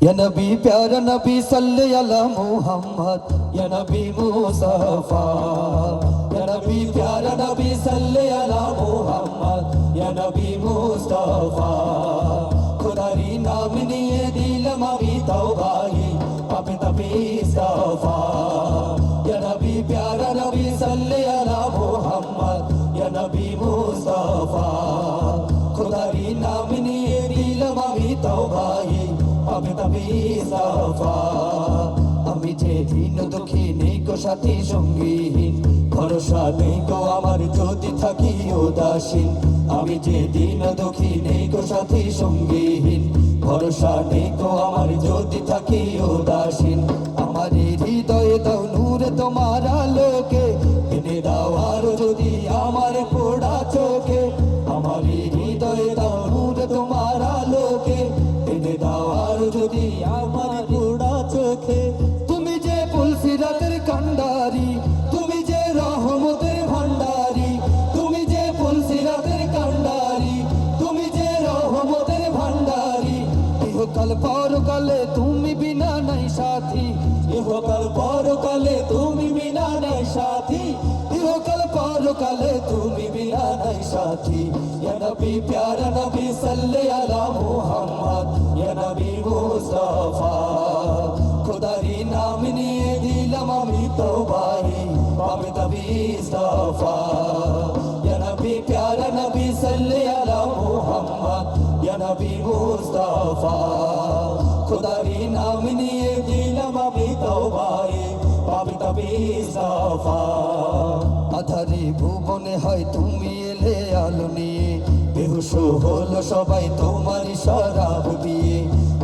या नबी प्यारा नबी सल्ले अला मुहम्मद या नबी मुस्तफा या नबी प्यारा नबी सल्ले अला मुहम्मद या नबी मुस्तफा खुदारी नाम निये दिलम अभी तौबाही पापे तपी इस्तफा या नबी प्यारा नबी सल्ले अला मुहम्मद या नबी मुस्तफा खुदारी नाम निये दिलम अभी तौबाही আমি তবে সাফা আমি যে দিন দুঃখী নেই গো সাথী সঙ্গীহীন ভরসা নেই গো আমার যদি থাকি উদাসীন আমি যে দিন দুঃখী নেই গো সাথী সঙ্গীহীন ভরসা নেই গো আমার যদি থাকি উদাসীন আমার হৃদয়ে দাও নূর তোমার আলোকে এনে দাও আর যদি আমার পোড়া চোখে আমার হৃদয়ে দাও নূর তোমার আলোকে এনে দাও আর যদি আমার পোড়া চোখে তুমি যে পুলসিরাতের কান্ডারি তুমি যে রহমতের ভান্ডারি তুমি যে পুলসিরাতের কান্ডারি তুমি যে রহমতের ভান্ডারি ইহকাল পরকালে তুমি বিনা নাই সাথী ইহকাল পরকালে তুমি বিনা নাই সাথী ইহকাল পরকালে তুমি বিনা নাই সাথী ইয়া নবী প্যারা নবী সাল্লে আলা মুহাম্মদ ইয়া নবী মুস্তাফা খুদারি নাম নিয়ে দিলাম আমি তওবাহি পাবে তবে ইস্তফা ইয়া নবী প্যারা নবী সাল্লে আলা মুহাম্মদ ইয়া নবী মুস্তাফা খুদারি নাম নিয়ে দিলাম আমি তওবাহি পাবে তবে ইস্তফা আধারে ভুবনে হয় তুমি এলে আলো নিয়ে বেহুশ হলো সবাই তোমার শরাব দিয়ে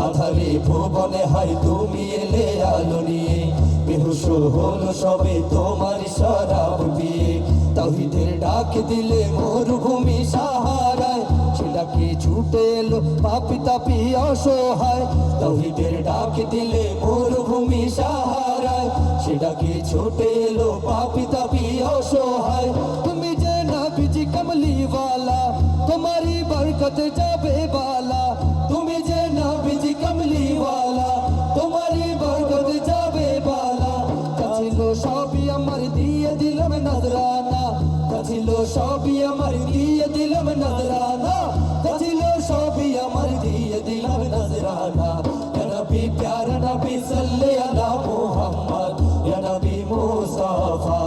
আধারে ভুবনে হয় তুমি এলে আলো নিয়ে বেহুশ হলো সবে তোমার শরাব দিয়ে তাওহীদের ডাক দিলে মরুভূমি সাহারায় সেটাকে ছুটে এলো পাপী তাপী অসহায় তাওহীদের ডাক দিলে মরুভূমি সাহারায় সেটাকে ছুটে এলো পাপী তাপী অসহায় তুমি যে নবীজি কমলি ওয়ালা তোমারি বরকত যাবে বালা তুমি যে নবীজি কমলি ওয়ালা তোমারি বরকত যাবে বালা কাছিল সবই আমার দিয়ে দিলাম নজরানা কাছিল সবই আমার দিয়ে দিলাম নজরানা কাছিল সবই আমার দিয়ে দিলাম নজরানা ইয়া নবী প্যারা নবী সাল্লে আলা মুহাম্মদ ইয়া নবী মুস্তাফা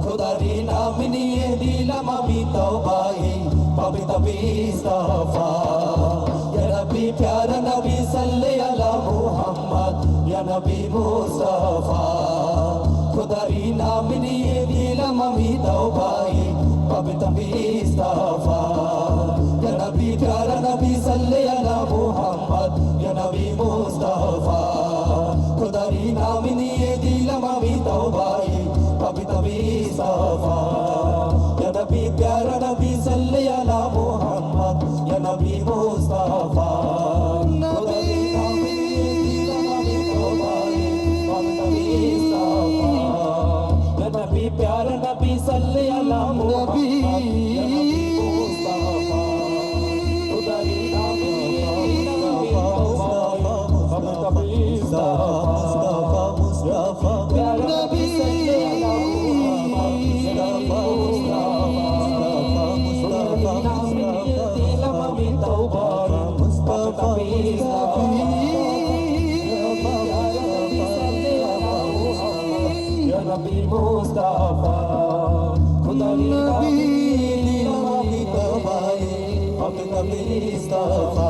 খুদারি নাম নিয়ে দিলাম আমি তওবাহি পাবে তবে ইস্তফা ইয়া নবী প্যারা নবী সাল্লে আলা মুহাম্মদ ইয়া নবী মুস্তাফা খুদারি নাম নিয়ে দিলাম আমি তওবাহি পাবে তবে ইস্তফা ইয়া নবী প্যারা নবী সাল্লে আলা মুহাম্মদ ইয়া নবী মুস্তাফা খুদারি নাম নিয়ে দিলাম আমি তওবাহি পাবে তবে ইস্তফা ইয়া নবী প্যারা নবী সাল্লে আলা মুহাম্মদ ইয়া নবী মুস্তাফা प्यारा नबी सल्ले अला नबी मुस्तफा खुदारी नाम मुस्तफा मुस्तफा प्यारा नबी सल्ले अला मुस्तफा दिलम में तौबा मुस्तफा नबी मुस्तफा खुदारी नबी तौबाही पाके तबे इस्तफा